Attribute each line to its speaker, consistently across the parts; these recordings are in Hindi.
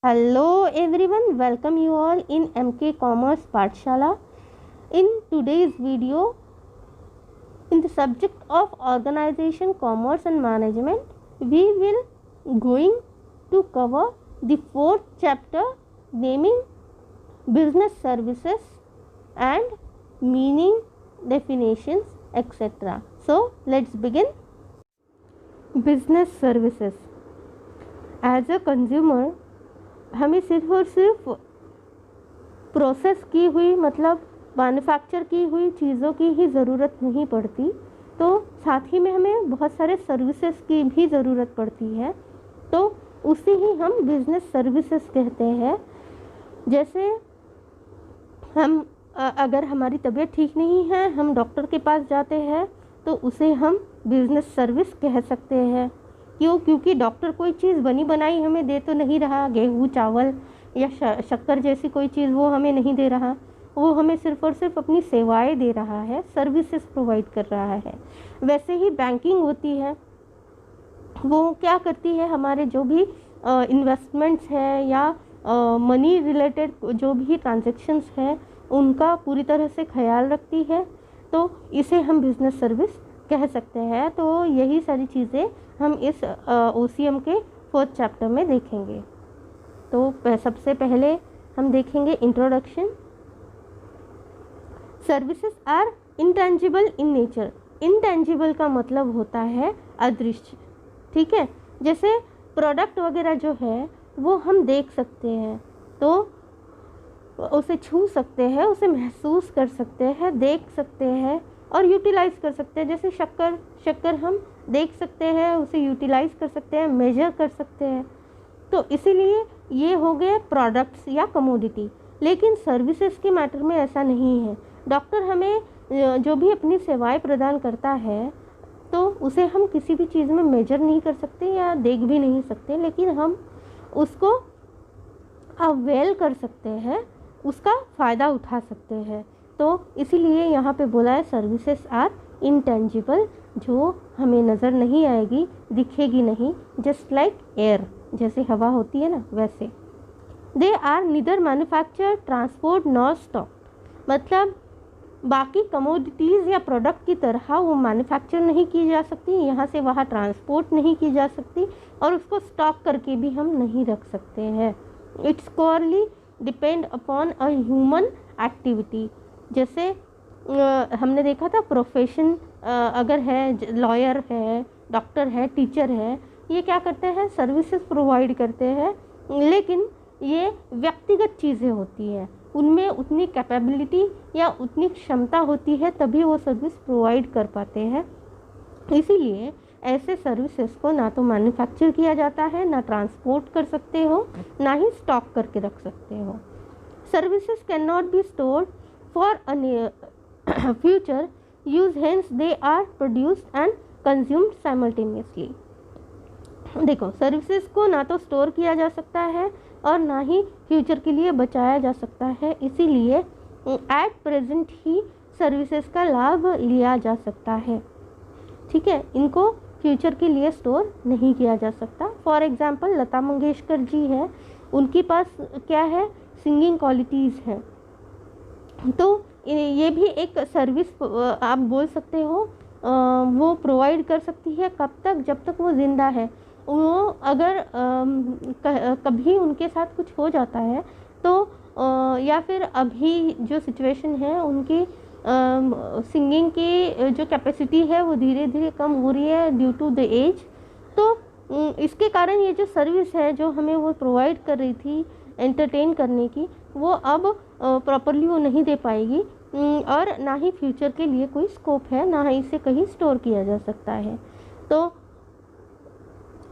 Speaker 1: Hello everyone, welcome you all in MK Commerce Pathshala. In today's video, in the subject of organization, commerce and management, we will going to cover the fourth chapter naming business services and meaning, definitions, etc. So let's begin. Business services. As a consumer, हमें सिर्फ और सिर्फ प्रोसेस की हुई मतलब मैन्युफैक्चर की हुई चीज़ों की ही ज़रूरत नहीं पड़ती, तो साथ ही में हमें बहुत सारे सर्विसेज की भी ज़रूरत पड़ती है, तो उसे ही हम बिज़नेस सर्विसेज कहते हैं। जैसे हम अगर हमारी तबीयत ठीक नहीं है, हम डॉक्टर के पास जाते हैं, तो उसे हम बिज़नेस सर्विस कह सकते हैं। क्योंकि डॉक्टर कोई चीज़ बनी बनाई हमें दे तो नहीं रहा, गेहूँ चावल या शक्कर जैसी कोई चीज़ वो हमें नहीं दे रहा, वो हमें सिर्फ और सिर्फ अपनी सेवाएं दे रहा है, सर्विसेज प्रोवाइड कर रहा है। वैसे ही बैंकिंग होती है, वो क्या करती है, हमारे जो भी इन्वेस्टमेंट्स है या मनी रिलेटेड जो भी ट्रांजैक्शंस है उनका पूरी तरह से ख्याल रखती है, तो इसे हम बिज़नेस सर्विस कह सकते हैं। तो यही सारी चीज़ें हम इस OCM के फोर्थ चैप्टर में देखेंगे। तो सबसे पहले हम देखेंगे introduction. Services are intangible in nature. Intangible का मतलब होता है अदृश्य, ठीक है। जैसे प्रोडक्ट वगैरह जो है वो हम देख सकते हैं, तो उसे छू सकते हैं, उसे महसूस कर सकते हैं, देख सकते हैं और यूटिलाइज़ कर सकते हैं। जैसे शक्कर हम देख सकते हैं, उसे यूटिलाइज़ कर सकते हैं, मेजर कर सकते हैं। तो इसीलिए ये हो गए प्रोडक्ट्स या कमोडिटी। लेकिन सर्विसेज के मैटर में ऐसा नहीं है। डॉक्टर हमें जो भी अपनी सेवाएं प्रदान करता है, तो उसे हम किसी भी चीज़ में मेजर नहीं कर सकते या देख भी नहीं सकते, लेकिन हम उसको अवेल कर सकते हैं, उसका फ़ायदा उठा सकते हैं। तो इसीलिए यहाँ पे बोला है सर्विसेज आर इंटेंजिबल, जो हमें नज़र नहीं आएगी, दिखेगी नहीं, जस्ट लाइक एयर, जैसे हवा होती है ना वैसे। They are neither manufacture, transport nor stock. मतलब बाकी कमोडिटीज़ या प्रोडक्ट की तरह वो मैन्युफैक्चर नहीं की जा सकती, यहाँ से वहाँ ट्रांसपोर्ट नहीं की जा सकती और उसको स्टॉक करके भी हम नहीं रख सकते हैं। It's corely depend upon a human activity. जैसे हमने देखा था प्रोफेशन अगर है, लॉयर है, डॉक्टर है, टीचर है, ये क्या करते हैं, सर्विसेज प्रोवाइड करते हैं, लेकिन ये व्यक्तिगत चीज़ें होती हैं, उनमें उतनी कैपेबिलिटी या उतनी क्षमता होती है तभी वो सर्विस प्रोवाइड कर पाते हैं। इसीलिए ऐसे सर्विसेज को ना तो मैन्युफैक्चर किया जाता है, ना ट्रांसपोर्ट कर सकते हो, ना ही स्टॉक करके रख सकते हो। Services can not be stored for a future use, hence they are produced and consumed simultaneously। देखो, सर्विसेज को ना तो स्टोर किया जा सकता है और ना ही फ्यूचर के लिए बचाया जा सकता है, इसीलिए एट प्रेजेंट ही सर्विसेज का लाभ लिया जा सकता है, ठीक है। इनको फ्यूचर के लिए स्टोर नहीं किया जा सकता। फॉर एग्जांपल लता मंगेशकर जी है, उनके पास क्या है, सिंगिंग क्वालिटीज़ है, तो ये भी एक सर्विस आप बोल सकते हो, वो प्रोवाइड कर सकती है। कब तक, जब तक वो ज़िंदा है। वो अगर कभी उनके साथ कुछ हो जाता है तो या फिर अभी जो सिचुएशन है उनकी सिंगिंग की जो कैपेसिटी है वो धीरे धीरे कम हो रही है ड्यू टू द एज, तो इसके कारण ये जो सर्विस है जो हमें वो प्रोवाइड कर रही थी एंटरटेन करने की, वो अब प्रॉपरली वो नहीं दे पाएगी और ना ही फ्यूचर के लिए कोई स्कोप है, ना ही इसे कहीं स्टोर किया जा सकता है। तो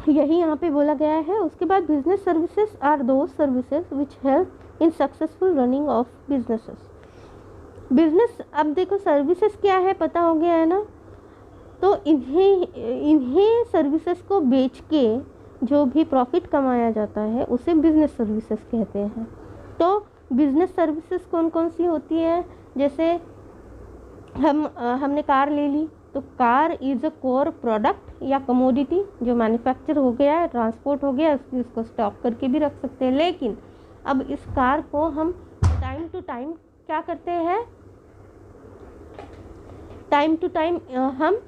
Speaker 1: यही यहाँ पे बोला गया है। उसके बाद business services are those services which help in successful running of businesses. Business, अब देखो सर्विसेज क्या है पता हो गया है ना, तो इन्हें सर्विसेज को बेच के जो भी प्रॉफिट कमाया जाता है उसे बिजनेस सर्विसेज कहते हैं। तो बिजनेस सर्विसेज कौन कौन सी होती है, जैसे हमने कार ले ली तो car is a core product या कमोडिटी जो मैन्युफैक्चर हो गया है, ट्रांसपोर्ट हो गया, इसको स्टॉक करके भी रख सकते हैं। लेकिन अब इस कार को हम टाइम टू टाइम क्या करते हैं, टाइम टू टाइम हम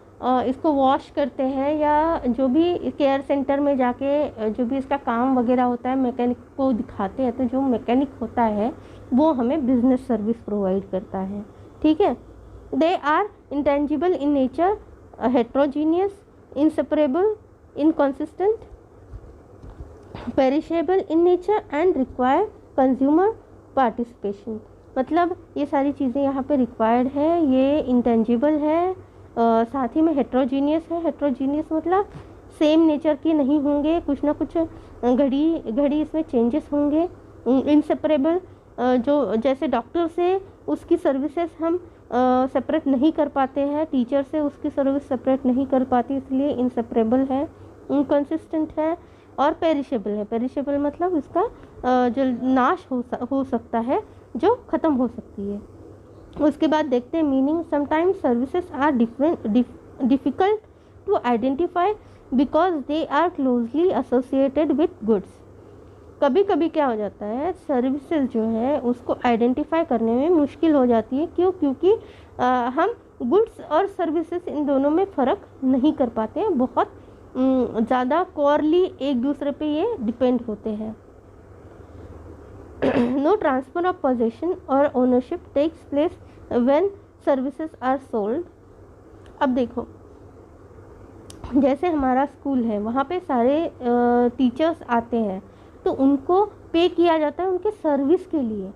Speaker 1: इसको वॉश करते हैं, या जो भी केयर सेंटर में जाके जो भी इसका काम वगैरह होता है मैकेनिक को दिखाते हैं, तो जो मैकेनिक होता है वो हमें बिजनेस सर्विस प्रोवाइड करता है। ठीक है, they are intangible in nature, heterogeneous, inseparable, inconsistent, perishable in nature and require consumer participation. मतलब ये सारी चीज़ें यहाँ पे रिक्वायर्ड है, ये इंटेंजिबल है, साथ ही में हेट्रोजीनियस है। हेट्रोजीनियस मतलब सेम नेचर की नहीं होंगे, कुछ ना कुछ घड़ी इसमें चेंजेस होंगे। इनसेपरेबल, जो जैसे डॉक्टर से उसकी सर्विसेज हम सेपरेट नहीं कर पाते हैं, टीचर से उसकी सर्विस सेपरेट नहीं कर पाती, इसलिए इनसेपरेबल है। इनकंसिस्टेंट है और पेरिशेबल है। पेरिशेबल मतलब इसका जो नाश हो सकता है, जो ख़त्म हो सकती है। उसके बाद देखते हैं meaning. Sometimes services are difficult to identify because they are closely associated with goods. कभी कभी क्या हो जाता है, सर्विसेज जो है उसको आइडेंटिफाई करने में मुश्किल हो जाती है। क्यों? क्योंकि हम गुड्स और सर्विसेज इन दोनों में फ़र्क नहीं कर पाते हैं, बहुत ज़्यादा कोरली एक दूसरे पे ये डिपेंड होते हैं। नो ट्रांसफर ऑफ पोजेशन और ownership takes place when services are sold. अब देखो, जैसे हमारा स्कूल है, वहाँ पे सारे टीचर्स आते हैं, तो उनको पे किया जाता है उनके सर्विस के लिए।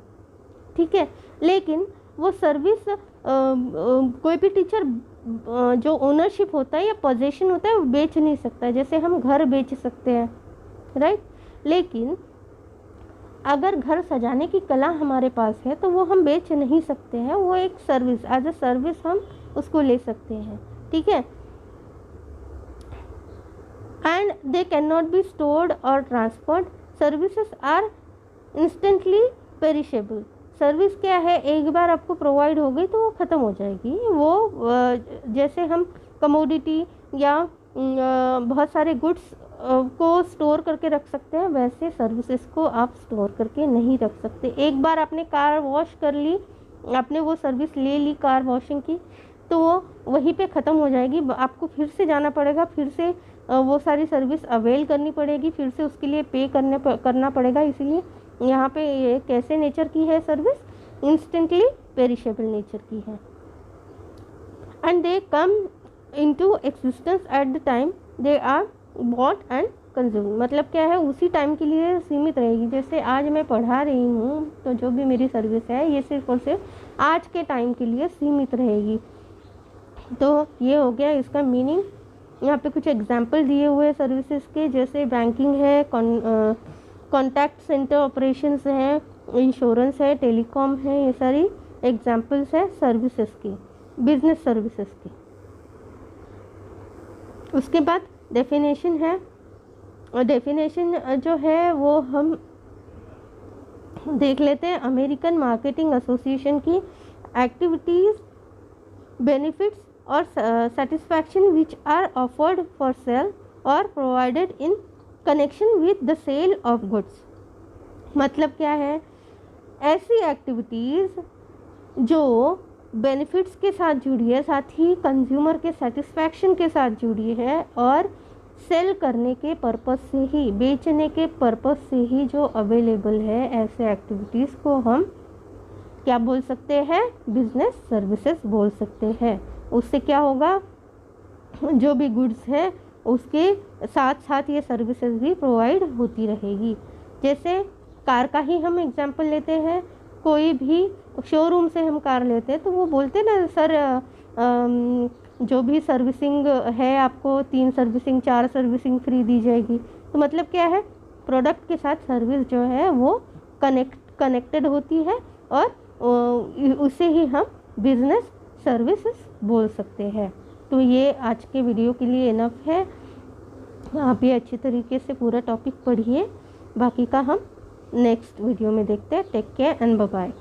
Speaker 1: ठीक है, लेकिन वो सर्विस कोई भी टीचर जो ओनरशिप होता है या पोजेशन होता है वो बेच नहीं सकता। जैसे हम घर बेच सकते हैं, राइट, लेकिन अगर घर सजाने की कला हमारे पास है तो वो हम बेच नहीं सकते हैं, वो एक सर्विस, एज अ सर्विस हम उसको ले सकते हैं। ठीक है, and they can not be stored और transferred. Services are instantly perishable. Service क्या है, एक बार आपको प्रोवाइड हो गई तो वो ख़त्म हो जाएगी। वो जैसे हम कमोडिटी या बहुत सारे गुड्स को स्टोर करके रख सकते हैं, वैसे सर्विसेज को आप स्टोर करके नहीं रख सकते। एक बार आपने कार वॉश कर ली, आपने वो सर्विस ले ली कार वॉशिंग की, तो वो वहीं पे ख़त्म हो जाएगी। आपको फिर से जाना पड़ेगा, फिर से वो सारी सर्विस अवेल करनी पड़ेगी, फिर से उसके लिए पे करना पड़ेगा। इसीलिए यहाँ पे ये कैसे नेचर की है सर्विस, इंस्टेंटली पेरिशेबल नेचर की है। And they come into existence at the time they are bought and consume. मतलब क्या है, उसी टाइम के लिए सीमित रहेगी। जैसे आज मैं पढ़ा रही हूँ, तो जो भी मेरी सर्विस है ये सिर्फ और सिर्फ आज के टाइम के लिए सीमित रहेगी। तो ये हो गया इसका मीनिंग। यहाँ पे कुछ एग्जाम्पल दिए हुए सर्विसेज के, जैसे बैंकिंग है, कॉन्टैक्ट सेंटर ऑपरेशंस हैं, इंश्योरेंस है, टेलीकॉम है, ये सारी एग्जाम्पल्स है सर्विसेज की, बिजनेस सर्विसेज की। उसके बाद डेफिनेशन है, और डेफिनेशन जो है वो हम देख लेते हैं। अमेरिकन मार्केटिंग एसोसिएशन की एक्टिविटीज़, बेनिफिट्स और satisfaction which are offered for sale or provided in connection with the sale of goods। मतलब क्या है, ऐसी एक्टिविटीज़ जो बेनिफिट्स के साथ जुड़ी है, साथ ही कंज्यूमर के सेटिस्फैक्शन के साथ जुड़ी है, और सेल करने के पर्पस से ही, बेचने के पर्पस से ही जो अवेलेबल है, ऐसे एक्टिविटीज़ को हम क्या बोल सकते हैं, बिजनेस सर्विसेज बोल सकते हैं। उससे क्या होगा, जो भी गुड्स है उसके साथ साथ ये सर्विसेज भी प्रोवाइड होती रहेगी। जैसे कार का ही हम एग्जांपल लेते हैं, कोई भी शोरूम से हम कार लेते हैं तो वो बोलते ना, सर जो भी सर्विसिंग है आपको 3 सर्विसिंग 4 सर्विसिंग फ्री दी जाएगी। तो मतलब क्या है, प्रोडक्ट के साथ सर्विस जो है वो कनेक्टेड होती है, और उसे ही हम बिजनेस सर्विसेज बोल सकते हैं। तो ये आज के वीडियो के लिए इनफ है। आप ये अच्छी तरीके से पूरा टॉपिक पढ़िए, बाकी का हम नेक्स्ट वीडियो में देखते हैं। Take care and bye bye.